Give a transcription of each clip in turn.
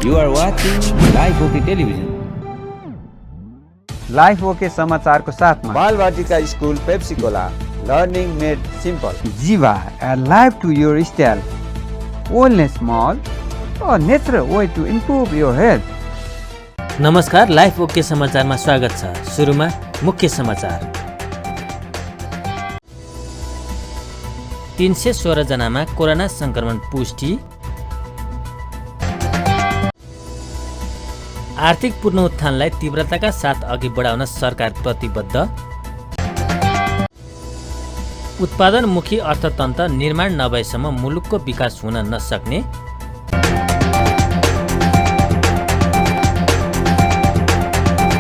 You are watching Live OK Television. Life okay समाचारको साथमा Balvatika school Pepsicola learning made simple जीवा life to your style wellness mall natural way to improve your health. नमस्कार, life okay समाचारमा स्वागत छ। सुरुमा मुख्य समाचार। 316 जनामा कोरोना संक्रमण पुष्टि। आर्थिक पुनरुत्थानलाई तीव्रताका साथ अघि बढाउन सरकार प्रतिबद्ध। उत्पादनमुखी अर्थतन्त्र निर्माण नभएसम्म मुलुकको विकास हुन नसक्ने।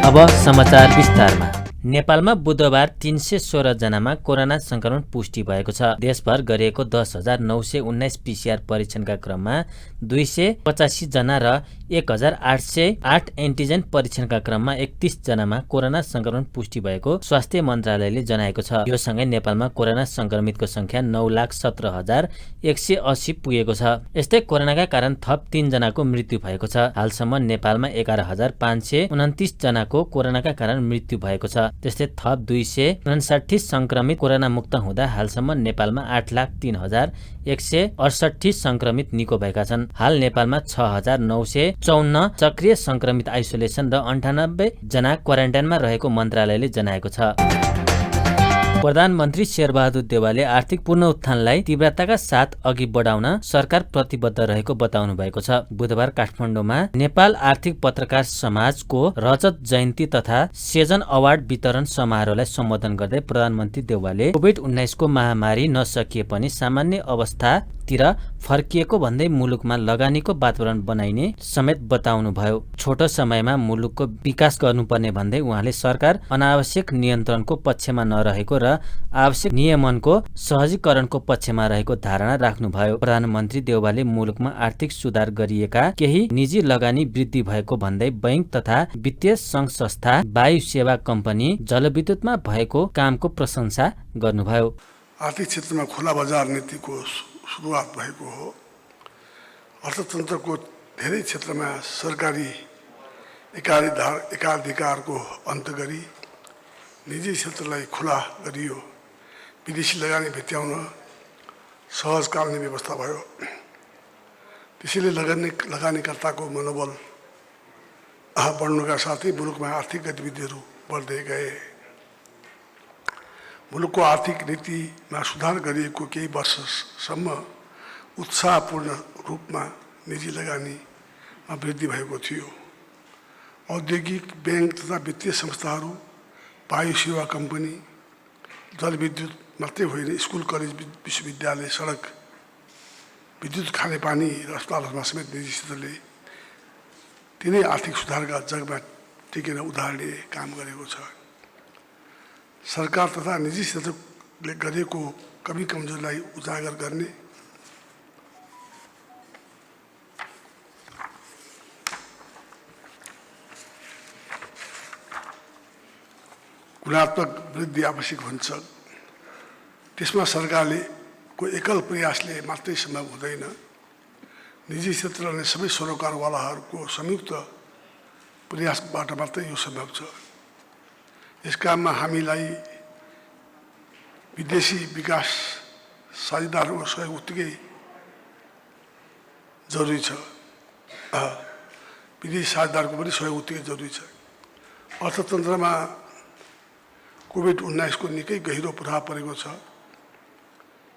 अब समाचार विस्तारमा। नेपालमा बुधबार 316 जनामा कोरोना संक्रमण पुष्टि भएको छ। देशभर गरिएको 10,919 पीसीआर परीक्षणका क्रममा 285 जना र 1,808 एन्टिजेन परीक्षणका क्रममा 31 जनामा कोरोना संक्रमण पुष्टि भएको स्वास्थ्य मन्त्रालयले जनाएको छ। यो सँगै नेपालमा कोरोना संक्रमितको संख्या 9,17,180 पुगेको छ। यस्तै कोरोनाका कारण थप 3 जनाको मृत्यु भएको छ। हालसम्म नेपालमा 11,529 जनाको कोरोनाका कारण मृत्यु भएको छ। त्यस्तै थप 259 संक्रमित कोरोना मुक्त हुँदा हालसम्म नेपालमा 8,03,168 संक्रमित निको भएका छन्। हाल नेपालमा 6,954 सक्रिय संक्रमित आइसोलेसन र 98 जना क्वारेन्टाइनमा रहेको मन्त्रालयले जनाएको छ। प्रधानमन्त्री शेरबहादुर देउवाले आर्थिक पुनरुत्थानलाई तीव्रताका साथ अघि बढाउन सरकार प्रतिबद्ध रहेको बताउनु भएको छ। बुधबार काठमाडौँमा नेपाल आर्थिक पत्रकार समाजको रजत जयन्ती तथा सेजन अवार्ड वितरण समारोहलाई सम्बोधन गर्दै प्रधानमन्त्री देउवाले कोभिड-19 को महामारी नसकिए पनि सामान्य अवस्थातिर फर्किएको भन्दै मुलुकमा लगानीको वातावरण बनाइने समेत बताउनु भयो। छोटो समयमा मुलुकको विकास गर्नुपर्ने भन्दै उहाँले सरकार अनावश्यक नियन्त्रणको पक्षमा नरहेको र आवश्यक नियमनको सहजीकरणको पक्षमा रहेको धारणा राख्नुभयो। प्रधानमन्त्री देउवाले मुलुकमा आर्थिक सुधार गरिएका केही निजी लगानी वृद्धि भएको भन्दै बैंक तथा वित्तीय संघ संस्था, वायु सेवा कम्पनी, जलविद्युतमा भएको कामको प्रशंसा गर्नुभयो। आर्थिक क्षेत्रमा खुला बजार नीतिको सुरुवात भएको हो। अर्थतन्त्रको धेरै क्षेत्रमा सरकारी एकाधिकारको अन्त गरी निजी क्षेत्रलाई खुला गरियो। विदेशी लगानी भेट्याउन सहजकालीन व्यवस्था भयो। त्यसैले लगानीकर्ताको मनोबल बढ्नुका साथै मुलुकमा आर्थिक गतिविधिहरू बढ्दै गए। मुलुकको आर्थिक नीतिमा सुधार गरिएको केही वर्षसम्म उत्साहपूर्ण रूपमा निजी लगानीमा वृद्धि भएको थियो। औद्योगिक, बैंक तथा वित्तीय संस्थाहरू, वायु सेवा कम्पनी, जलविद्युत मात्रै होइन, स्कुल, कलेज, विश्वविद्यालय, सडक, विद्युत, खानेपानी र अस्पतालहरूमा समेत निजी क्षेत्रले तिनै आर्थिक सुधारका जगमा टिकेर उदाहरणीय काम गरेको छ। सरकार तथा निजी क्षेत्रले गरेको कमी कमजोरीलाई उजागर गर्ने, गुणात्मक वृद्धि आवश्यक हुन्छ। त्यसमा सरकारले को एकल प्रयासले मात्रै सम्भव हुँदैन। निजी क्षेत्र र सबै सरोकारवालाहरूको संयुक्त प्रयासबाट मात्रै यो सम्भव छ। यस काममा हामीलाई विदेशी विकास साझेदारहरूको सहयोग उत्तिकै जरुरी छ। विदेशी साझेदारको पनि सहयोग उत्तिकै जरुरी छ। अर्थतन्त्रमा कोभिड-19 को निकै गहिरो प्रभाव परेको छ।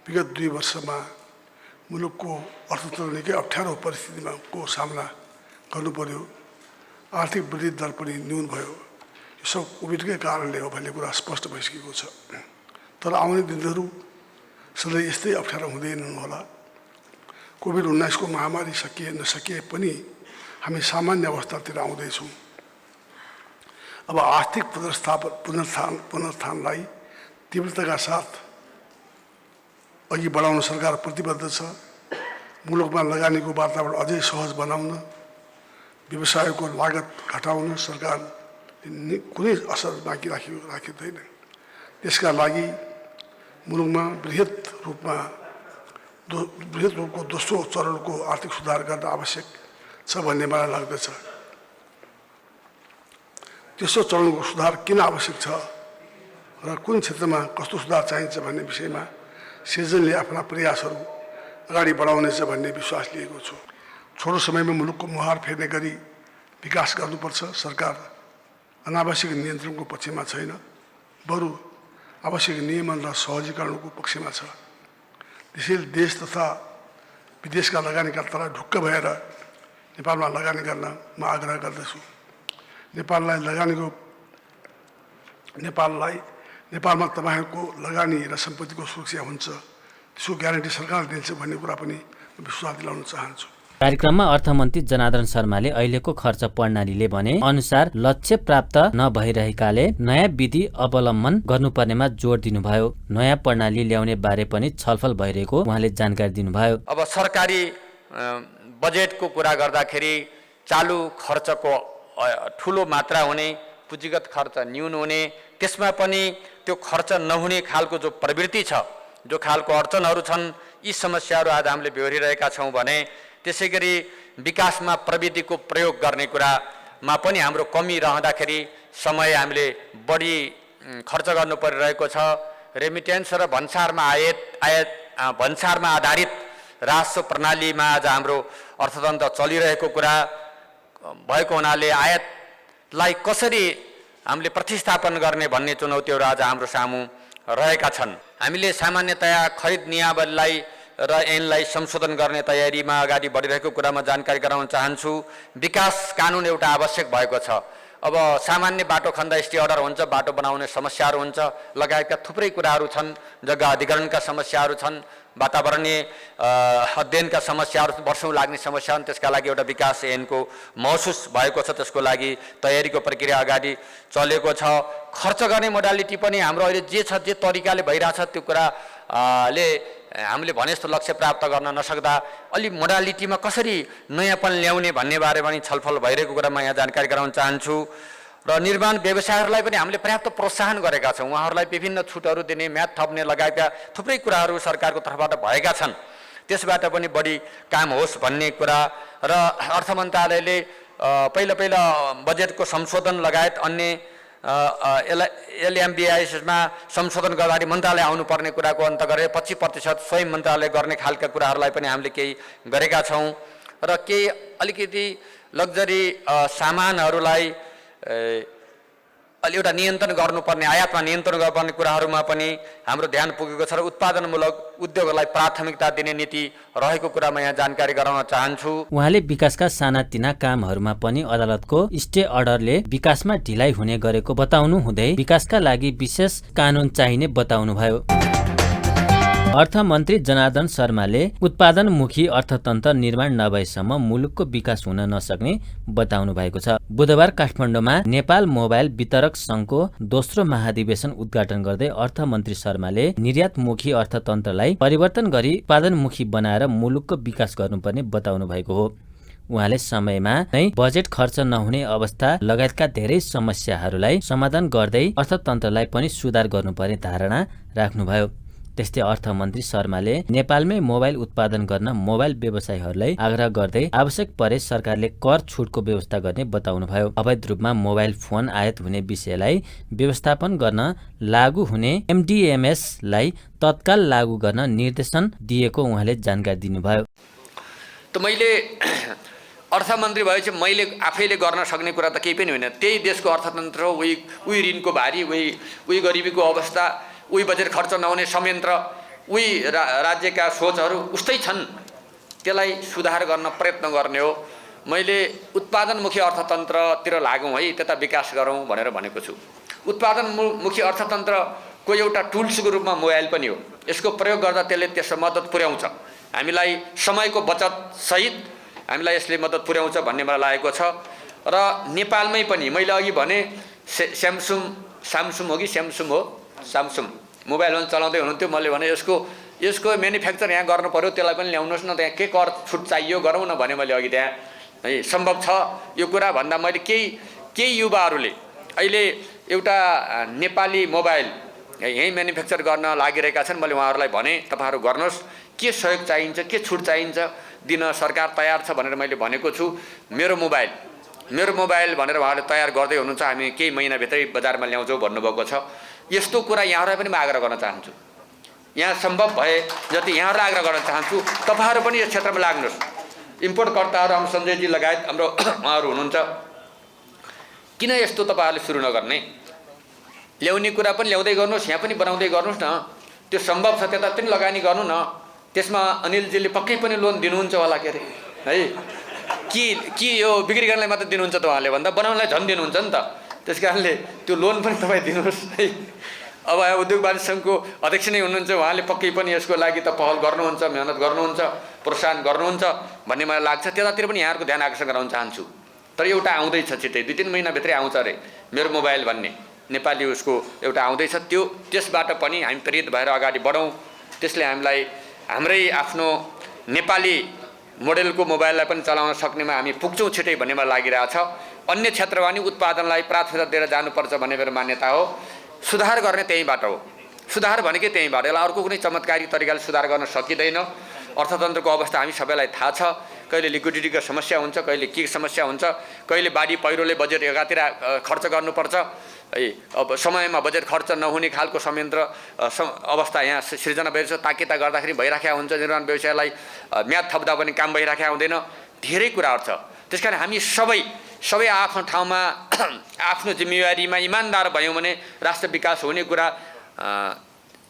विगत 2 वर्षमा मुलुकको अर्थतन्त्र निकै अप्ठ्यारो परिस्थितिमा को सामना गर्नु पर्यो। आर्थिक वृद्धि दर पनि न्यून भयो। यो सब कोभिडकै कारणले हो भन्ने कुरा स्पष्ट भइसकेको छ। तर आउने दिनहरू सधैँ यस्तै अप्ठ्यारो हुँदैन होला। कोभिड-19 को महामारी नसकिए पनि हामी सामान्य अवस्थातिर आउँदैछौँ। अब आर्थिक पुनरुत्थानलाई तीव्रताका साथ अघि बढाउन सरकार प्रतिबद्ध छ। मुलुकमा लगानीको वातावरण अझै सहज बनाउन, व्यवसायको लागत घटाउन सरकारले कुनै असर बाँकी राखेदैन। त्यसका लागि मुलुकमा बृहत रूपको दोस्रो चरणको आर्थिक सुधार गर्न आवश्यक भन्ने मलाई लाग्दछ। तेस्रो चरणको सुधार किन आवश्यक छ र कुन क्षेत्रमा कस्तो सुधार चाहिन्छ भन्ने विषयमा सिजनले आफ्ना प्रयासहरू अगाडि बढाउनेछ भन्ने विश्वास लिएको छु। छोटो समयमा मुलुकको मुहार फेर्ने गरी विकास गर्नुपर्छ। सरकार अनावश्यक नियन्त्रणको पक्षमा छैन, बरु आवश्यक नियमन र सहजीकरणको पक्षमा छ। त्यसैले देश तथा विदेशका लगानीकर्तालाई ढुक्क भएर नेपालमा लगानी गर्न म आग्रह गर्दछु। नेपालमा तपाईँहरूको लगानी र सम्पत्तिको सुरक्षा हुन्छ, त्यसको ग्यारेन्टी सरकारले दिन्छ भन्ने कुरा पनि विश्वास दिलाउन चाहन्छु। कार्यक्रममा अर्थमन्त्री जनार्दन शर्माले अहिलेको खर्च प्रणालीले भने अनुसार लक्ष्य प्राप्त नभइरहेकाले नयाँ विधि अवलम्बन गर्नुपर्नेमा जोड दिनुभयो। नयाँ प्रणाली ल्याउने बारे पनि छलफल भइरहेको उहाँले जानकारी दिनुभयो। अब सरकारी बजेटको कुरा गर्दाखेरि चालु खर्चको ठुलो मात्रा हुने, पुँजीगत खर्च न्यून हुने, त्यसमा पनि त्यो खर्च नहुने खालको जो प्रवृत्ति छ, जो खालको अडचनहरू छन्, यी समस्याहरू आज हामीले बेहोरिरहेका छौँ भने त्यसै गरी विकासमा प्रविधिको प्रयोग गर्ने कुरामा पनि हाम्रो कमी रहँदाखेरि समय हामीले बढी खर्च गर्नु परिरहेको छ। रेमिटेन्स र भन्सारमा भन्सारमा आधारित राजस्व प्रणालीमा आज हाम्रो अर्थतन्त्र चलिरहेको कुरा भएको हुनाले आयातलाई कसरी हामीले प्रतिस्थापन गर्ने भन्ने चुनौतीहरू आज हाम्रो सामु रहेका छन्। हामीले सामान्यतया खरिद नियमावलीलाई र ऐनलाई संशोधन गर्ने तयारीमा अगाडि बढिरहेको कुरामा जानकारी गराउन चाहन्छु। विकास कानुन एउटा आवश्यक भएको छ। अब सामान्य बाटो खन्दा स्टे अर्डर हुन्छ, बाटो बनाउने समस्याहरू हुन्छ, लगायतका थुप्रै कुराहरू छन्, जग्गा अधिग्रहणका समस्याहरू छन्, वातावरणीय अध्ययनका समस्याहरू, वर्षौँ लाग्ने समस्या हुन्। त्यसका लागि एउटा विकास ऐनको महसुस भएको छ, त्यसको लागि तयारीको प्रक्रिया अगाडि चलेको छ। खर्च गर्ने मोडालिटी पनि हाम्रो अहिले जे छ, जे तरिकाले भइरहेछ त्यो कुराले हामीले भने जस्तो लक्ष्य प्राप्त गर्न नसक्दा अलि मोडालिटीमा कसरी नयाँपन ल्याउने भन्ने बारे पनि छलफल भइरहेको कुरामा यहाँ जानकारी गराउन चाहन्छु। र निर्माण व्यवसायहरूलाई पनि हामीले पर्याप्त प्रोत्साहन गरेका छौँ। उहाँहरूलाई विभिन्न छुटहरू दिने, म्याद थप्ने लगायतका थुप्रै कुराहरू सरकारको तर्फबाट भएका छन्। त्यसबाट पनि बढी काम होस् भन्ने कुरा र अर्थ मन्त्रालयले पहिला बजेटको संशोधन लगायत अन्य एलएमबिआइएसमा संशोधन गर्दाखेरि मन्त्रालय आउनुपर्ने कुराको अन्त गरेर 25% स्वयं मन्त्रालय गर्ने खालका कुराहरूलाई पनि हामीले केही गरेका छौँ। र केही अलिकति लग्जरी सामानहरूलाई अलि एउटा नियन्त्रण गर्नुपर्ने, आयातमा नियन्त्रण गर्नुपर्ने कुराहरूमा पनि हाम्रो ध्यान पुगेको छ र उत्पादनमूलक उद्योगहरूलाई प्राथमिकता दिने नीति रहेको कुरामा यहाँ जानकारी गराउन चाहन्छु। उहाँले विकासका सानातिना कामहरूमा पनि अदालतको स्टे अर्डरले विकासमा ढिलाइ हुने गरेको बताउनु हुँदै विकासका लागि विशेष कानुन चाहिने बताउनुभयो। अर्थमन्त्री जनार्दन शर्माले उत्पादनमुखी अर्थतन्त्र निर्माण नभएसम्म मुलुकको विकास हुन नसक्ने बताउनु भएको छ। बुधबार काठमाडौँमा नेपाल मोबाइल वितरक संघको दोस्रो महाधिवेशन उद्घाटन गर्दै अर्थमन्त्री शर्माले निर्यातमुखी अर्थतन्त्रलाई परिवर्तन गरी उत्पादनमुखी बनाएर मुलुकको विकास गर्नुपर्ने बताउनु भएको हो। उहाँले समयमा नै बजेट खर्च नहुने अवस्था लगायतका धेरै समस्याहरूलाई समाधान गर्दै अर्थतन्त्रलाई पनि सुधार गर्नुपर्ने धारणा राख्नुभयो। त्यस्तै अर्थमन्त्री शर्माले नेपालमै मोबाइल उत्पादन गर्न मोबाइल व्यवसायीहरूलाई आग्रह गर्दै आवश्यक परे सरकारले कर छुटको व्यवस्था गर्ने बताउनुभयो। अवैध रूपमा मोबाइल फोन आयात हुने विषयलाई व्यवस्थापन गर्न लागू हुने एमडिएमएसलाई तत्काल लागू गर्न निर्देशन दिएको उहाँले जानकारी दिनुभयो। त मैले अर्थमन्त्री भएपछि मैले आफैले गर्न सक्ने कुरा त केही पनि होइन। त्यही देशको अर्थतन्त्र, उही ऋणको भारी, उही गरिबीको अवस्था, उही बजेट खर्च नहुने संयन्त्र, उही राज्यका सोचहरू उस्तै छन्। त्यसलाई सुधार गर्न प्रयत्न गर्ने हो। मैले उत्पादनमुखी अर्थतन्त्रतिर लागौँ है, त्यता विकास गरौँ भनेर भनेको छु। उत्पादनमुखी अर्थतन्त्रको एउटा टुल्सको रूपमा मोबाइल पनि हो। यसको प्रयोग गर्दा त्यसले त्यसमा मद्दत पुर्याउँछ। हामीलाई समयको बचत सहित हामीलाई यसले मद्दत पुर्याउँछ भन्ने मलाई लागेको छ। र नेपालमै पनि मैले अघि भने स्यामसुङ हो कि स्यामसुङ मोबाइल फोन चलाउँदै हुनुहुन्थ्यो। मैले भने यसको म्यानुफ्याक्चर यहाँ गर्नु पर्यो, त्यसलाई पनि ल्याउनुहोस् न, त्यहाँ के कर छुट चाहियो गरौँ न भने मैले अघि त्यहाँ है सम्भव छ यो कुरा भन्दा मैले केही युवाहरूले अहिले एउटा नेपाली मोबाइल यहीँ म्यानुफ्याक्चर गर्न लागिरहेका छन्। मैले उहाँहरूलाई भने तपाईँहरू गर्नुहोस्, के सहयोग चाहिन्छ, के छुट चाहिन्छ दिन सरकार तयार छ भनेर मैले भनेको छु। मेरो मोबाइल भनेर उहाँले तयार गर्दै हुनुहुन्छ, हामी केही महिनाभित्रै बजारमा ल्याउँछौँ भन्नुभएको छ। यस्तो कुरा यहाँहरूलाई पनि म आग्रह गर्न चाहन्छु। यहाँ सम्भव भए जति यहाँहरूलाई आग्रह गर्न चाहन्छु, तपाईँहरू पनि यस क्षेत्रमा लाग्नुहोस्। इम्पोर्टकर्ताहरू हाम्रो सञ्जयजी लगायत हाम्रो उहाँहरू हुनुहुन्छ, किन यस्तो तपाईँहरूले सुरु नगर्ने? ल्याउने कुरा पनि ल्याउँदै गर्नुहोस्, यहाँ पनि बनाउँदै गर्नुहोस् न। त्यो सम्भव छ त्यतातिर पनि लगानी गर्नु न। त्यसमा अनिलजीले पक्कै पनि लोन दिनुहुन्छ होला के अरे है, कि यो बिक्री गर्नलाई मात्र दिनुहुन्छ त उहाँले भन्दा बनाउनलाई झन् दिनुहुन्छ नि त। त्यस कारणले त्यो लोन पनि तपाईँ दिनुहोस् है। अब उद्योग वाणिज्य सङ्घको अध्यक्ष नै हुनुहुन्छ, उहाँले पक्कै पनि यसको लागि त पहल गर्नुहुन्छ, मेहनत गर्नुहुन्छ, प्रोत्साहन गर्नुहुन्छ भन्ने मलाई लाग्छ। त्यतातिर पनि यहाँहरूको ध्यान आकर्षण गराउन चाहन्छु। तर एउटा आउँदैछ छिट्टै, 2-3 महिनाभित्रै आउँछ अरे मेरो मोबाइल भन्ने नेपाली उसको एउटा आउँदैछ। त्यसबाट पनि हामी प्रेरित भएर अगाडि बढौँ। त्यसले हामीलाई हाम्रै आफ्नो नेपाली मोडेलको मोबाइललाई पनि चलाउन सक्नेमा हामी पुग्छौँ छिटै भन्ने मलाई लागिरहेछ। अन्य क्षेत्रमा पनि उत्पादनलाई प्राथमिकता दिएर जानुपर्छ भन्ने मेरो मान्यता हो। सुधार गर्ने त्यहीँबाट हो, सुधार भनेकै त्यहीँबाट। यसलाई अर्को कुनै चमत्कारी तरिकाले सुधार गर्न सकिँदैन। अर्थतन्त्रको अवस्था हामी सबैलाई थाहा छ। कहिले लिक्विडिटीको समस्या हुन्छ, कहिले के समस्या हुन्छ, कहिले बाढी पहिरोले बजेट एकातिर खर्च गर्नुपर्छ है। अब समयमा बजेट खर्च नहुने खालको संयन्त्र अवस्था यहाँ सृजना भइरहेछ। ताकेता गर्दाखेरि भइराखेका हुन्छ, निर्माण व्यवसायलाई म्याद थप्दा पनि काम भइराखेका हुँदैन, धेरै कुराहरू छ। त्यस कारण हामी सबै आफ्नो ठाउँमा आफ्नो जिम्मेवारीमा इमान्दार भयौँ भने राष्ट्र विकास हुने कुरा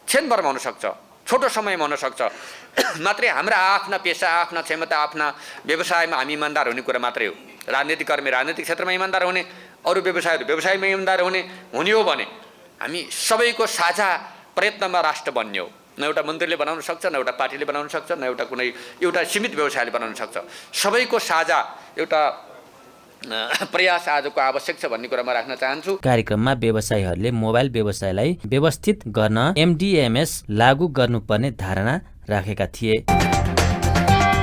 क्षणभरमा हुनसक्छ, छोटो समयमा हुनसक्छ। मात्रै हाम्रा आफ्ना पेसा, आफ्ना क्षमता, आफ्ना व्यवसायमा हामी इमान्दार हुने कुरा मात्रै हो। राजनीतिक कर्मी राजनीतिक क्षेत्रमा इमान्दार हुने, अरू व्यवसायहरू व्यवसायमा इमान्दार हुने हो भने हामी सबैको साझा प्रयत्नमा राष्ट्र बन्ने हो। न एउटा मन्त्रीले बनाउन सक्छ, न एउटा पार्टीले बनाउन सक्छ, न एउटा सीमित व्यवसायले बनाउन सक्छ। सबैको साझा एउटा प्रयास आजको आवश्यक छ भन्ने कुरा म राख्न चाहन्छु। कार्यक्रममा व्यवसायीहरूले मोबाइल व्यवसायलाई व्यवस्थित गर्न एमडिएमएस लागू गर्नुपर्ने धारणा राखेका थिए।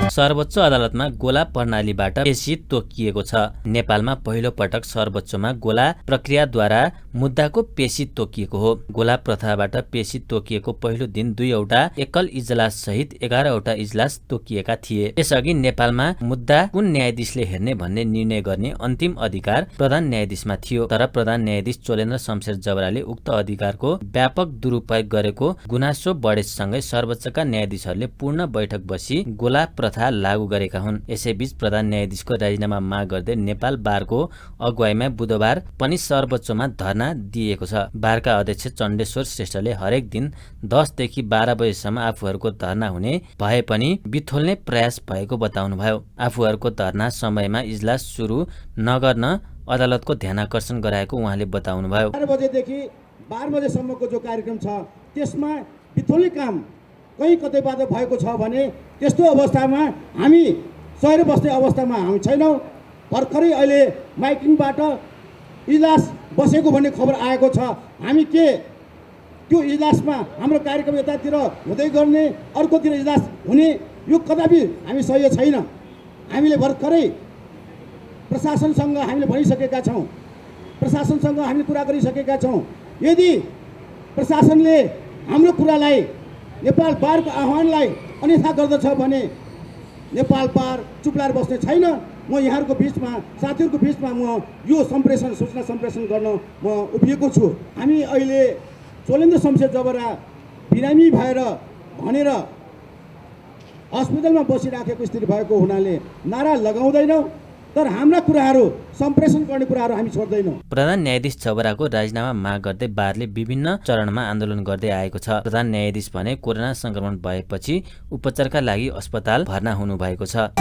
सर्वोच्च अदालतमा गोला प्रणालीबाट पेशी तोकिएको छ। नेपालमा पहिलो पटक सर्वोच्चमा गोला प्रक्रियाद्वारा मुद्दाको पेशी तोकिएको हो। गोला प्रथाबाट पेशी तोकिएको पहिलो दिन 2वटा एकल इजलास सहित 11वटा इजलास तोकिएका थिए। यसअघि नेपालमा मुद्दा कुन न्यायाधीशले हेर्ने भन्ने निर्णय गर्ने अन्तिम अधिकार प्रधान न्यायाधीशमा थियो। तर प्रधान न्यायाधीश चोलेन्द्र शमशेर जबराले उक्त अधिकारको व्यापक दुरुपयोग गरेको गुनासो बढेसँगै सर्वोच्चका न्यायाधीशहरूले पूर्ण बैठक बसी गोला प्रथा लागू गरेका हुन्। यसैबीच प्रधान न्यायाधीशको राजीनामा माग गर्दै नेपाल बारको अगुवाईमा बुधबार पनि सर्वोच्चमा धरना दिएको छ। बारका अध्यक्ष चण्डेश्वर श्रेष्ठले हरेक दिन 10 देखि 12 बजेसम्म आफूहरूको धरना हुने भए पनि बिथोल्ने प्रयास भएको बताउनुभयो। आफूहरूको धरना समयमा इजलास सुरु नगर्न अदालतको ध्यानाकर्षण गराएको उहाँले बताउनुभयो। 12 बजेदेखि 12 बजेसम्मको जो कार्यक्रम छ त्यसमा बिथोल्ने काम कहीँ कतैबाट भएको छ भने त्यस्तो अवस्थामा हामी सहेर बस्ने अवस्थामा हामी छैनौँ। भर्खरै अहिले माइकिङबाट इजलास बसेको भन्ने खबर आएको छ। हामी के त्यो इजलासमा हाम्रो कार्यक्रम यतातिर हुँदै गर्ने, अर्कोतिर इजलास हुने, यो कदापि हामी सही छैन। हामीले भर्खरै प्रशासनसँग हामीले भनिसकेका छौँ, प्रशासनसँग हामीले कुरा गरिसकेका छौँ। यदि प्रशासनले हाम्रो कुरालाई, नेपाल बारको आह्वानलाई अन्यथा गर्दछ भने नेपाल बार चुप्लाएर बस्ने छैन। म यहाँहरूको बिचमा, साथीहरूको बिचमा म यो सूचना सम्प्रेषण गर्न म उभिएको छु। हामी अहिले चोलेन्द्र शमशेर जबरा बिरामी भएर भनेर अस्पतालमा बसिराखेको स्थिति भएको हुनाले नारा लगाउँदैनौँ, तर हाम्रा कुराहरू सम्प्रेषण गर्ने कुराहरू हामी छोड्दैनौँ। प्रधान न्यायाधीश जबराको राजीनामा माग गर्दै बारले विभिन्न चरणमा आन्दोलन गर्दै आएको छ। प्रधान न्यायाधीश भने कोरोना संक्रमण भएपछि उपचारका लागि अस्पताल भर्ना हुनुभएको छ।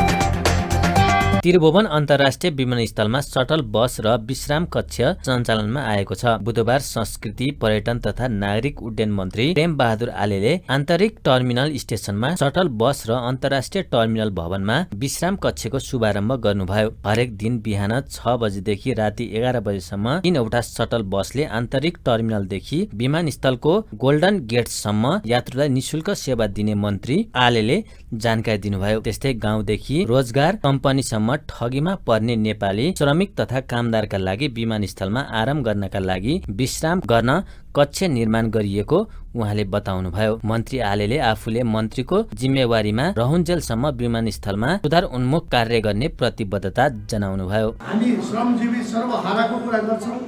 त्रिभुवन अन्तर्राष्ट्रिय विमानस्थलमा शटल बस र विश्राम कक्ष सञ्चालनमा आएको छ। बुधबार संस्कृति, पर्यटन तथा नागरिक उड्डयन मन्त्री प्रेम बहादुर आलेले आन्तरिक टर्मिनल स्टेसनमा शटल बस र अन्तर्राष्ट्रिय टर्मिनल भवनमा विश्राम कक्षको शुभारम्भ गर्नुभयो। हरेक दिन बिहान 6 बजेदेखि राति 11 बजेसम्म 3वटा शटल बसले आन्तरिक टर्मिनलदेखि विमानस्थलको गोल्डन गेटसम्म यात्रुलाई निशुल्क सेवा दिने मन्त्री आलेले जानकारी दिनुभयो। त्यस्तै गाउँदेखि रोजगार कम्पनीसम्म अहिलेसम्म ठगीमा पर्ने नेपाली श्रमिक तथा कामदारका लागि विमानस्थलमा आराम गर्नका लागि विश्राम गर्न कक्ष निर्माण गरिएको उहाँले बताउनुभयो। मन्त्री आलेले आफूले मन्त्रीको जिम्मेवारीमा रहुन्जेलसम्म विमानस्थलमा सुधार उन्मुख कार्य गर्ने प्रतिबद्धता जनाउनुभयो। हामी श्रमजीवी सर्वहाराको कुरा गर्छौँ,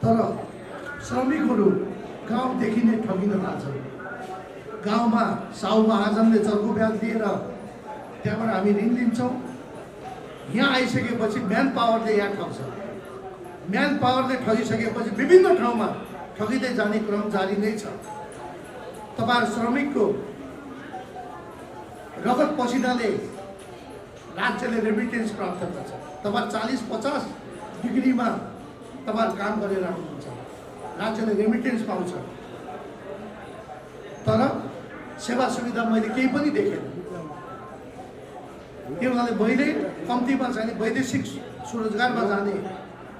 तर श्रमिकहरू गाउँदेखि नै ठगिन थाल्छन्। गाउँमा साउ महाजनले चर्को ब्याज दिएर त्यहाँबाट हामी ऋण लिन्छौँ। यहाँ आइसकेपछि म्यान पावरले यहाँ ठग्छ। म्यान पावरले ठगिसकेपछि विभिन्न ठाउँमा ठगिँदै जाने क्रम जारी नै छ। तपाईँ श्रमिकको रगत पसिनाले राज्यले रेमिटेन्स प्राप्त गर्छ। तपाईँ 40-50 डिग्रीमा तपाईँ काम गरेर आउनुहुन्छ, राज्यले रेमिटेन्स पाउँछ। तर सेवा सुविधा मैले केही पनि देखेन। त्यो हुनाले मैले कम्तीमा जाने वैदेशिक स्वरोजगारमा जाने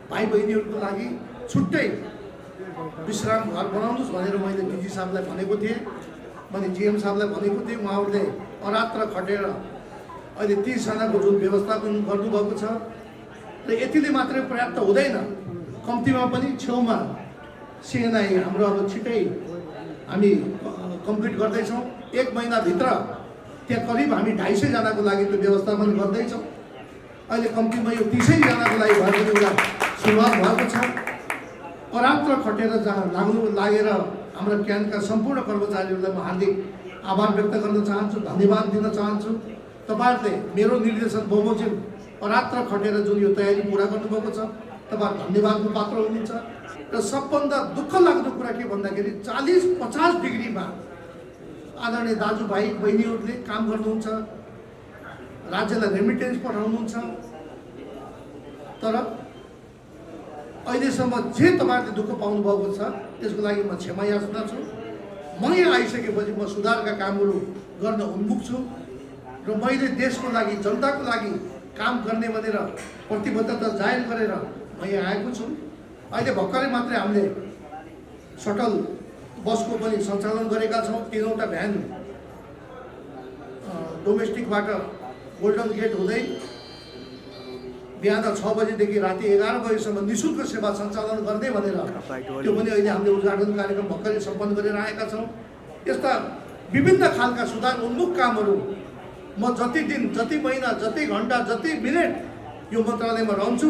भाइ बहिनीहरूको लागि छुट्टै विश्राम घर बनाउनुहोस् भनेर मैले डिजी साहबलाई भनेको थिएँ, मैले जिएम साहबलाई भनेको थिएँ। उहाँहरूले अरात्र खटेर अहिले 30 जनाको जुन व्यवस्थापन गर्नुभएको छ र यतिले मात्रै पर्याप्त हुँदैन। कम्तीमा पनि छेउमा सिएनआई हाम्रो अब छिटै हामी कम्प्लिट गर्दैछौँ। 1 महिनाभित्र त्यहाँ करिब हामी 250 जनाको लागि त्यो व्यवस्थापन गर्दैछौँ। अहिले कम्तीमा यो 30 जनाको लागि भएको एउटा सुरुवात भएको छ। अरात्र खटेर लागेर हाम्रो क्यानका सम्पूर्ण कर्मचारीहरूलाई म हार्दिक आभार व्यक्त गर्न चाहन्छु, धन्यवाद दिन चाहन्छु। तपाईँहरूले मेरो निर्देशन बमोजिम अरात्र खटेर जुन यो तयारी पुरा गर्नुभएको छ, तपाईँ धन्यवादको पात्र हुनुहुन्छ। र सबभन्दा दुःख लाग्दो कुरा के भन्दाखेरि 40-50 डिग्रीमा आदरणीय दाजुभाइ बहिनीहरूले काम गर्नुहुन्छ, राज्यलाई रेमिटेन्स पठाउनुहुन्छ। तर अहिलेसम्म जे तपाईँहरूले दुःख पाउनुभएको छ त्यसको लागि म क्षमा याचना छु। म यहाँ आइसकेपछि म सुधारका कामहरू गर्न उन्मुख छु र मैले देशको लागि, जनताको लागि काम गर्ने भनेर प्रतिबद्धता जाहेर गरेर म यहाँ आएको छु। अहिले भर्खरै मात्रै हामीले सटल बसको पनि सञ्चालन गरेका छौँ। 3वटा भ्यान डोमेस्टिकबाट गोल्डन गेट हुँदै बिहान 6 बजेदेखि राति 11 बजेसम्म निःशुल्क सेवा सञ्चालन गर्ने भनेर त्यो पनि अहिले हामीले उद्घाटन कार्यक्रम भर्खरै सम्पन्न गरेर आएका छौँ। यस्ता विभिन्न खालका सुधार उन्मुख कामहरू म जति दिन, जति महिना, जति घन्टा, जति मिनट यो मन्त्रालयमा रहन्छु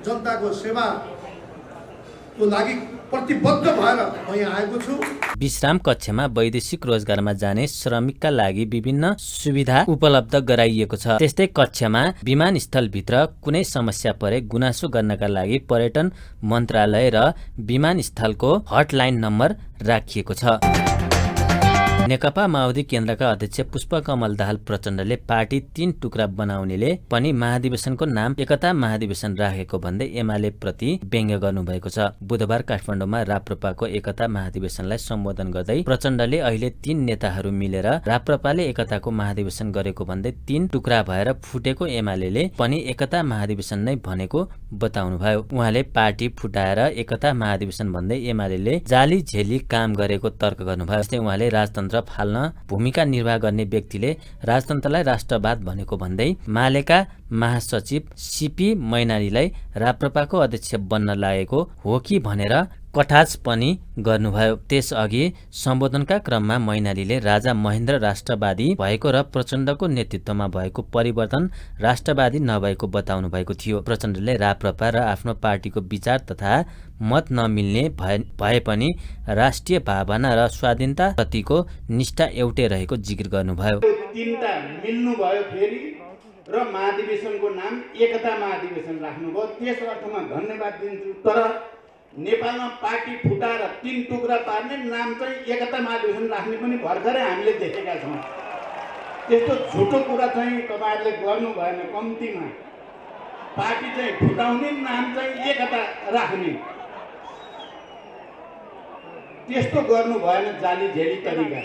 जनताको सेवाको लागि प्रतिबद्ध भएर म यहाँ आएको छु। विश्राम कक्षमा वैदेशिक रोजगारमा जाने श्रमिकका लागि विभिन्न सुविधा उपलब्ध गराइएको छ। त्यस्तै कक्षमा विमानस्थलभित्र कुनै समस्या परे गुनासो गर्नका लागि पर्यटन मन्त्रालय र विमानस्थलको हटलाइन नम्बर राखिएको छ। नेकपा माओवादी केन्द्रका अध्यक्ष पुष्पकमल दाहाल प्रचण्डले पार्टी 3 टुक्रा बनाउनेले पनि महाधिवेशनको नाम एकता महाधिवेशन राखेको भन्दै एमाले प्रति व्यङ्ग्य गर्नुभएको छ। बुधबार काठमाडौँमा राप्रपाको एकता महाधिवेशनलाई सम्बोधन गर्दै प्रचण्डले अहिले 3 नेताहरू मिलेर राप्रपाले एकताको महाधिवेशन गरेको भन्दै 3 टुक्रा भएर फुटेको एमाले पनि एकता महाधिवेशन नै भनेको बताउनुभयो। उहाँले पार्टी फुटाएर एकता महाधिवेशन भन्दै एमाले जाली झेली काम गरेको तर्क गर्नुभयो। जस्तै उहाँले राजतन्त्र फाल्न भूमिका निर्वाह गर्ने व्यक्तिले राजतन्त्रलाई राष्ट्रवाद भनेको भन्दै मालेका महासचिव सीपी मैनालीलाई राप्रपाको अध्यक्ष बन्न लागेको हो कि भनेर कटाक्ष पनि गर्नुभयो। त्यसअघि सम्बोधनका क्रममा मैनालीले राजा महेन्द्र राष्ट्रवादी भएको र प्रचण्डको नेतृत्वमा भएको परिवर्तन राष्ट्रवादी नभएको बताउनु भएको थियो। प्रचण्डले राप्रपा र आफ्नो पार्टीको विचार तथा मत नमिल्ने भए पनि राष्ट्रिय भावना र स्वाधीनता प्रतिको निष्ठा एउटै रहेको जिकिर गर्नुभयो। 3टा मिल्नु भयो फेरि र महाधिवेशनको नाम एकता महाधिवेशन राख्नुभयो। त्यस अर्थमा धन्यवाद दिन्छु। तर नेपालमा पार्टी फुटाएर 3 टुक्रा पार्ने नाम चाहिँ एकता महाधिवेशन राख्ने पनि भर्खरै हामीले देखेका छौँ। त्यस्तो झुटो कुरा चाहिँ तपाईँहरूले गर्नु भएन। कम्तीमा पार्टी चाहिँ फुटाउने नाम चाहिँ एकता राख्ने त्यस्तो गर्नु भएन। जाली झेली तरिका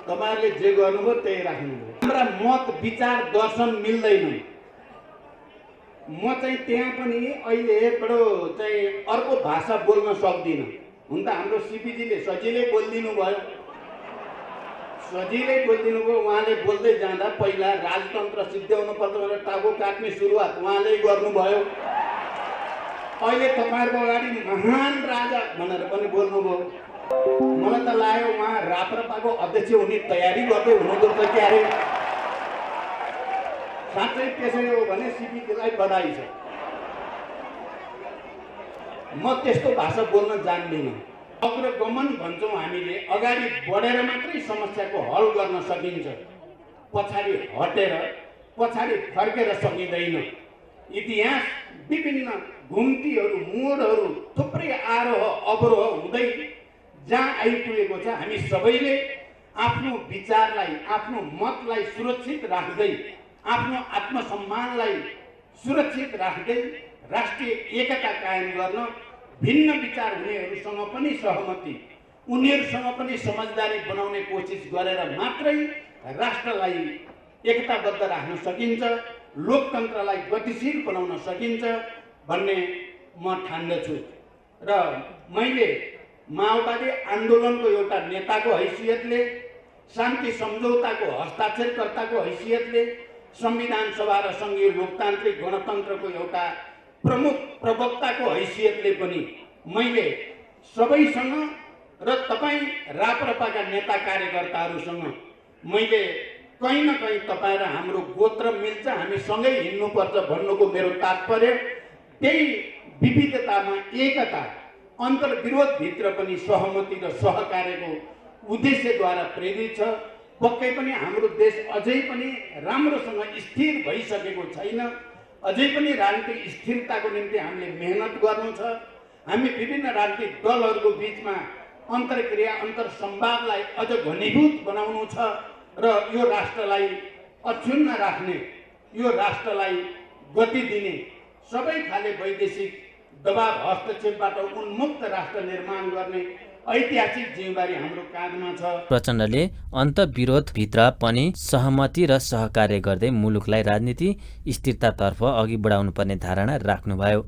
तपाईँहरूले जे गर्नुभयो त्यही राख्नुभयो। हाम्रा मत विचार दर्शन मिल्दैन। म चाहिँ त्यहाँ पनि अहिले बडो चाहिँ अर्को भाषा बोल्न सक्दिनँ। हुन त हाम्रो सिपीजीले सजिलै बोलिदिनु भयो। सजिलै बोलिदिनु भयो। उहाँले बोल्दै जाँदा पहिला राजतन्त्र सिद्ध्याउनु पर्छ भनेर टाउको काट्ने सुरुवात उहाँले गर्नुभयो। अहिले तपाईँहरूको अगाडि महान राजा भनेर पनि बोल्नुभयो। मलाई त लाग्यो उहाँ राप्रपाको अध्यक्ष हुने तयारी गर्दै हुनुहुँदो रहेछ क्यारे। साँच्चै त्यसै हो भने सिपिटीलाई बधाई छ। म त्यस्तो भाषा बोल्न जान्दिनँ। अग्रगमन भन्छौँ हामीले, अगाडि बढेर मात्रै समस्याको हल गर्न सकिन्छ, पछाडि हटेर पछाडि फर्केर सकिँदैन। इतिहास विभिन्न घुम्तीहरू मोडहरू थुप्रै आरोह अवरोह हुँदै जहाँ आइपुगेको छ, हामी सबैले आफ्नो विचारलाई आफ्नो मतलाई सुरक्षित राख्दै आफ्नो आत्मसम्मानलाई सुरक्षित राख्दै राष्ट्रिय एकता कायम गर्न भिन्न विचार हुनेहरूसँग पनि सहमति, उनीहरूसँग पनि समझदारी बनाउने कोसिस गरेर मात्रै राष्ट्रलाई एकताबद्ध राख्न सकिन्छ, लोकतन्त्रलाई गतिशील बनाउन सकिन्छ भन्ने म ठान्दछु। र मैले माओवादी आन्दोलनको एउटा नेताको हैसियतले, शान्ति सम्झौताको हस्ताक्षरकर्ताको हैसियतले, संविधान सभा र सङ्घीय लोकतान्त्रिक गणतन्त्रको एउटा प्रमुख प्रवक्ताको हैसियतले पनि मैले सबैसँग र तपाईँ राप्रपाका नेता कार्यकर्ताहरूसँग मैले कहीँ न कहीँ तपाईँ र हाम्रो गोत्र मिल्छ, हामी सँगै हिँड्नुपर्छ भन्नुको मेरो तात्पर्य त्यही विविधतामा एकता, अन्तर्विरोधभित्र पनि सहमति र सहकार्यको उद्देश्यद्वारा प्रेरित छ। पक्कै पनि हाम्रो देश अझै पनि राम्रोसँग स्थिर भइसकेको छैन। अझै पनि राजनीतिक स्थिरताको निम्ति हामीले मेहनत गर्नु छ। हामी विभिन्न राजनीतिक दलहरूको बिचमा अन्तर्क्रिया अन्तर्संवादलाई अझ घनीभूत बनाउनु छ र यो राष्ट्रलाई अक्षुण्ण राख्ने, यो राष्ट्रलाई गति दिने, सबै खाले वैदेशिक दबाव हस्तक्षेपबाट उन्मुक्त राष्ट्र निर्माण गर्ने ऐतिहासिक जिम्मेवारी हाम्रो काँधमा छ। प्रचण्डले अन्तर्विरोधभित्र पनि सहमति र सहकार्य गर्दै मुलुकलाई राजनीति स्थिरतातर्फ अघि बढाउनुपर्ने धारणा राख्नुभयो।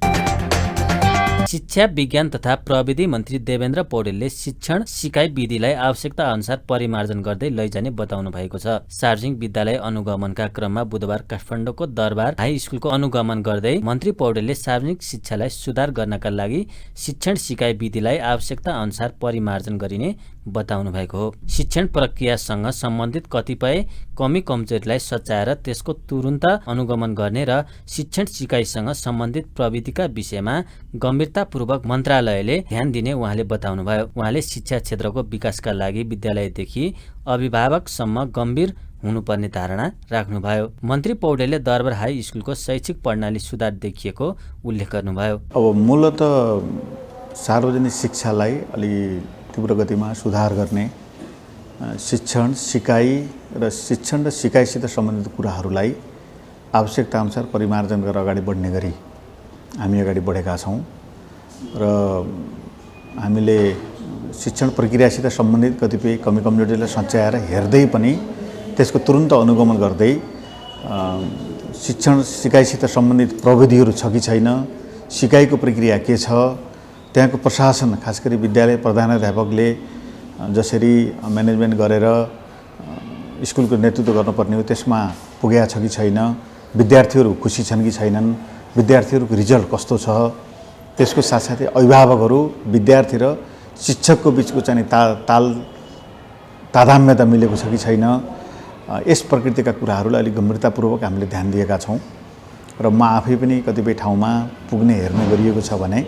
शिक्षा विज्ञान तथा प्रविधि मन्त्री देवेन्द्र पौडेलले शिक्षण सिकाइ विधिलाई आवश्यकता अनुसार परिमार्जन गर्दै लैजाने बताउनु भएको छ। सार्वजनिक विद्यालय अनुगमनका क्रममा बुधबार काठमाडौँको दरबार हाई स्कुलको अनुगमन गर्दै मन्त्री पौडेलले सार्वजनिक शिक्षालाई सुधार गर्नका लागि शिक्षण सिकाइ विधिलाई आवश्यकता अनुसार परिमार्जन गरिने बताउनु भएको हो। शिक्षण प्रक्रियासँग सम्बन्धित कतिपय कमी कमजोरीलाई सच्याएर त्यसको तुरुन्त अनुगमन गर्ने र शिक्षण सिकाइसँग सम्बन्धित प्रविधिका विषयमा गम्भीरतापूर्वक मन्त्रालयले ध्यान दिने उहाँले बताउनुभयो। उहाँले शिक्षा क्षेत्रको विकासका लागि विद्यालयदेखि अभिभावकसम्म गम्भीर हुनुपर्ने धारणा राख्नुभयो। मन्त्री पौडेलले दरबार हाई स्कुलको शैक्षिक प्रणाली सुधार देखिएको उल्लेख गर्नुभयो। अब मूलत सार्वजनिक शिक्षालाई अलि तीव्र गतिमा सुधार गर्ने, शिक्षण सिकाइ र शिक्षण र सिकाइसित सम्बन्धित कुराहरूलाई आवश्यकता अनुसार परिमार्जन गरेर अगाडि बढ्ने गरी हामी अगाडि बढेका छौँ र हामीले शिक्षण प्रक्रियासित सम्बन्धित कतिपय कमी कमजोरीलाई सच्याएर हेर्दै पनि त्यसको तुरुन्त अनुगमन गर्दै शिक्षण सिकाइसित सम्बन्धित प्रविधिहरू छ कि छैन, सिकाइको प्रक्रिया के छ, त्यहाँको प्रशासन खास गरी विद्यालय प्रधानाध्यापकले जसरी म्यानेजमेन्ट गरेर स्कुलको नेतृत्व गर्नुपर्ने हो त्यसमा पुगेका छ कि छैन, विद्यार्थीहरू खुसी छन् कि छैनन्, विद्यार्थीहरूको रिजल्ट कस्तो छ, त्यसको साथसाथै अभिभावकहरू विद्यार्थी र शिक्षकको बिचको चाहिँ तादाम्यता मिलेको छ कि छैन, यस प्रकृतिका कुराहरूलाई अलिक गम्भीरतापूर्वक हामीले ध्यान दिएका छौँ र म आफै पनि कतिपय ठाउँमा पुग्ने हेर्ने गरिएको छ भने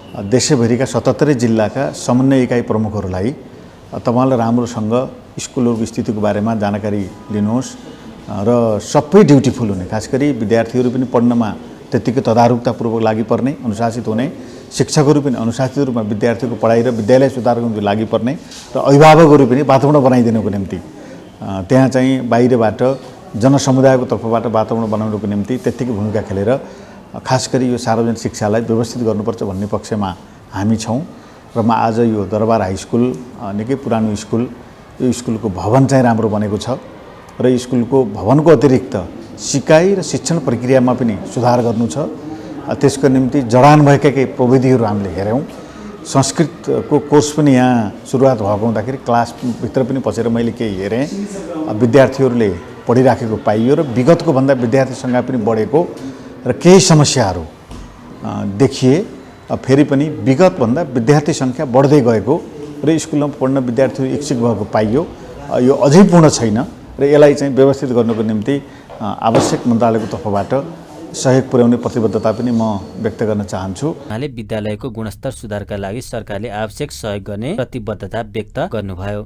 देशभरिका 77 जिल्लाका समन्वय इकाइ प्रमुखहरूलाई तपाईँलाई राम्रोसँग स्कुलहरूको स्थितिको बारेमा जानकारी लिनुहोस् र सबै ड्युटीफुल हुने, खास गरी विद्यार्थीहरू पनि पढ्नमा त्यत्तिकै तदारुकतापूर्वक लागिपर्ने, अनुशासित हुने, शिक्षकहरू पनि अनुशासित रूपमा विद्यार्थीको पढाइ र विद्यालय सुधारको निम्ति लागिपर्ने र अभिभावकहरू पनि वातावरण बनाइदिनुको निम्ति त्यहाँ चाहिँ बाहिरबाट जनसमुदायको तर्फबाट वातावरण बनाउनुको निम्ति त्यत्तिकै भूमिका खेलेर खास गरी यो सार्वजनिक शिक्षालाई व्यवस्थित गर्नुपर्छ भन्ने पक्षमा हामी छौँ र म आज यो दरबार हाई स्कुल निकै पुरानो स्कुल, यो स्कुलको भवन चाहिँ राम्रो बनेको छ र स्कुलको भवनको अतिरिक्त सिकाइ र शिक्षण प्रक्रियामा पनि सुधार गर्नु छ। त्यसको निम्ति जडान भएका केही प्रविधिहरू हामीले हेऱ्यौँ। संस्कृतको कोर्स पनि यहाँ सुरुवात भएको हुँदाखेरि क्लासभित्र पनि पसेर मैले केही हेरेँ, विद्यार्थीहरूले पढिराखेको पाइयो र विगतको भन्दा विद्यार्थी सङ्ख्या पनि बढेको र केही समस्याहरू देखिए। फेरि पनि विगतभन्दा विद्यार्थी सङ्ख्या बढ्दै गएको र स्कुलमा पढ्न विद्यार्थीहरू इच्छुक भएको पाइयो। यो अझै पूर्ण छैन र यसलाई चाहिँ व्यवस्थित गर्नको निम्ति आवश्यक मन्त्रालयको तर्फबाट सहयोग पुर्याउने प्रतिबद्धता पनि म व्यक्त गर्न चाहन्छु। उहाँले विद्यालयको गुणस्तर सुधारका लागि सरकारले आवश्यक सहयोग गर्ने प्रतिबद्धता व्यक्त गर्नुभयो।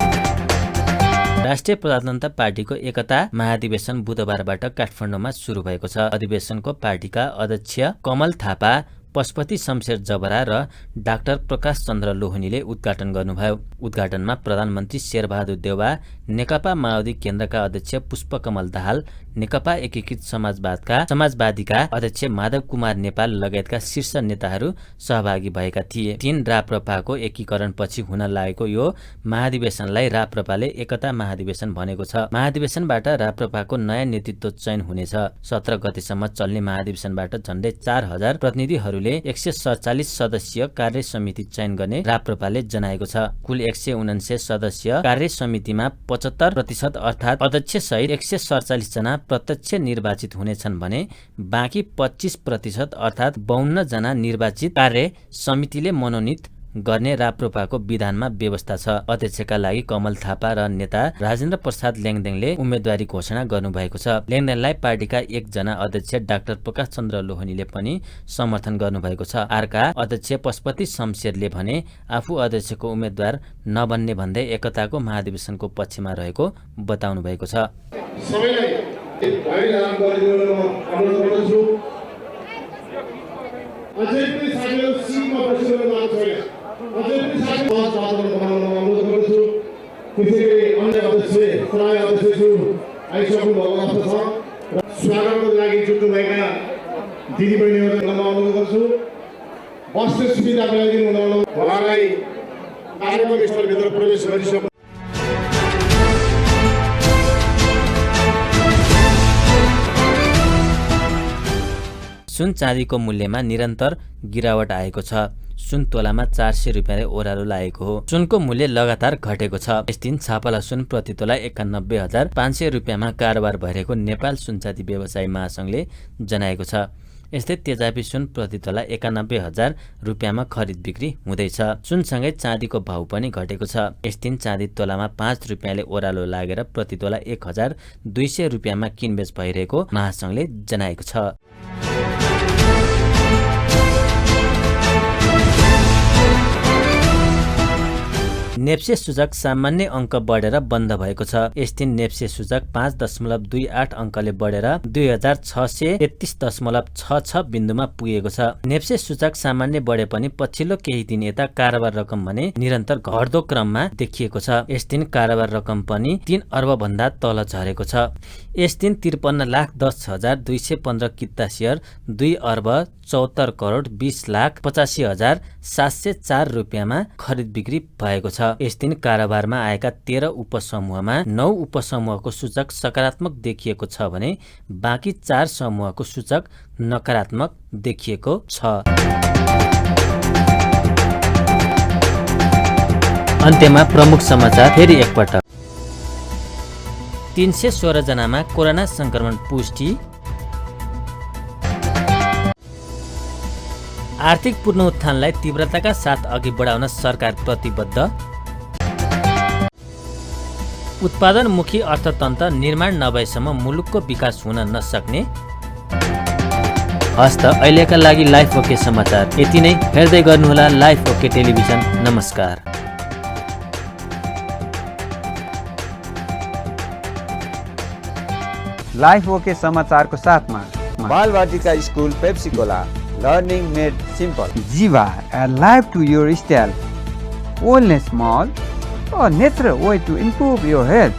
राष्ट्रिय प्रजातन्त्र पार्टीको एकता महाधिवेशन बुधबारबाट काठमाडौँमा सुरु भएको छ। अधिवेशनको पार्टीका अध्यक्ष कमल थापा, पशुपति शमशेर जबरा र डाक्टर प्रकाश चन्द्र लोहनीले उद्घाटन गर्नुभयो। उद्घाटनमा प्रधानमन्त्री शेरबहादुर देउवा, नेकपा माओवादी केन्द्रका अध्यक्ष पुष्पकमल दाहाल, नेकपा एकीकृत समाजवादीका अध्यक्ष माधव कुमार नेपाल लगायतका शीर्ष नेताहरू सहभागी भएका थिए। 3 राप्रपाको एकीकरणपछि हुन लागेको यो महाधिवेशनलाई राप्रपाले एकता महाधिवेशन भनेको छ। महाधिवेशनबाट राप्रपाको नयाँ नेतृत्व चयन हुनेछ। 17 गतेसम्म चल्ने महाधिवेशनबाट झण्डै 4000 प्रतिनिधिहरूले 147 सदस्यीय कार्य समिति चयन गर्ने राप्रपाले जनाएको छ। कुल 149 सदस्य कार्य समितिमा 75% अर्थात् अध्यक्ष सहित 147 जना प्रत्यक्ष निर्वाचित हुनेछन् भने बाँकी 25% अर्थात् 52 जना निर्वाचित कार्य समितिले मनोनित गर्ने राप्रपाको विधानमा व्यवस्था छ। अध्यक्षका लागि कमल थापा र नेता राजेन्द्र प्रसाद ल्याङदेङले उम्मेदवारी घोषणा गर्नुभएको छ। ल्याङदेङलाई पार्टीका 1 जना अध्यक्ष डाक्टर प्रकाश चन्द्र लोहनीले पनि समर्थन गर्नुभएको छ। अर्का अध्यक्ष पशुपति शमशेरले भने आफू अध्यक्षको उम्मेदवार नबन्ने भन्दै एकताको महाधिवेशनको पक्षमा रहेको बताउनु भएको छ। स्वागतको लागि जुट्नुभएका दिदीबहिनीहरूलाई अनुरोध गर्छु, बस्ने सुविधा मिलाइदिनु हुन उहाँलाई कार्यक्रम स्थलभित्र प्रवेश गरिसक्नु। सुन चाँदीको मूल्यमा निरन्तर गिरावट आएको छ। सुन तोलामा 400 रुपियाँले ओह्रालो लागेको हो। सुनको मूल्य लगातार घटेको छ। यस दिन छापला सुन प्रति तोला 91,500 रुपियाँमा कारोबार भइरहेको नेपाल सुनचाँदी व्यवसायी महासंघले जनाएको छ। यस्तै तेजाबी सुन प्रति तोला 91,000 रुपियाँमा खरिद बिक्री हुँदैछ। सुनसँगै चाँदीको भाउ पनि घटेको छ। यस दिन चाँदी तोलामा 5 रुपियाँले ओह्रालो लागेर प्रति तोला 1,200 रुपियाँमा किनबेच भइरहेको महासंघले जनाएको छ। नेप्से सूचक सामान्य अङ्क बढेर बन्द भएको छ। यस दिन नेप्से सूचक 5.28 अङ्कले बढेर 2633.66 बिन्दुमा पुगेको छ। नेप्से सूचक सामान्य बढे पनि पछिल्लो केही दिन यता कारोबार रकम भने निरन्तर घट्दो क्रममा देखिएको छ। यस दिन कारोबार रकम पनि 3 अर्ब भन्दा तल झरेको छ। यस दिन 53,10,215 किता सेयर 2 अर्ब 74 करोड 20,85,704 रुपियाँमा खरिद बिक्री भएको छ। यस दिन कारोबारमा आएका 13 उपसमूहमा 9 उपसमूहको सूचक सकारात्मक देखिएको छ भने बाँकी 4 समूहको सूचक नकारात्मक देखिएको छ। अन्त्यमा प्रमुख समाचार फेरि एकपटक। 316 जनामा कोरोना संक्रमण पुष्टि। आर्थिक पुनरुत्थानलाई तीव्रताका साथ अघि बढाउन सरकार प्रतिबद्ध। उत्पादनमुखी अर्थतन्त्र निर्माण नभएसम्म मुलुकको विकास हुन नसक्ने। हस्त अहिलेका लागि लाइफ ओके समाचार यति नै। हेर्दै गर्नुहोला लाइफ ओके टेलिभिजन। नमस्कार। लाइफ ओके समाचारको साथमा Balvatika school Pepsicola, learning made simple. Jiva, a life to your style. Wellness Mall, a natural way to improve your health.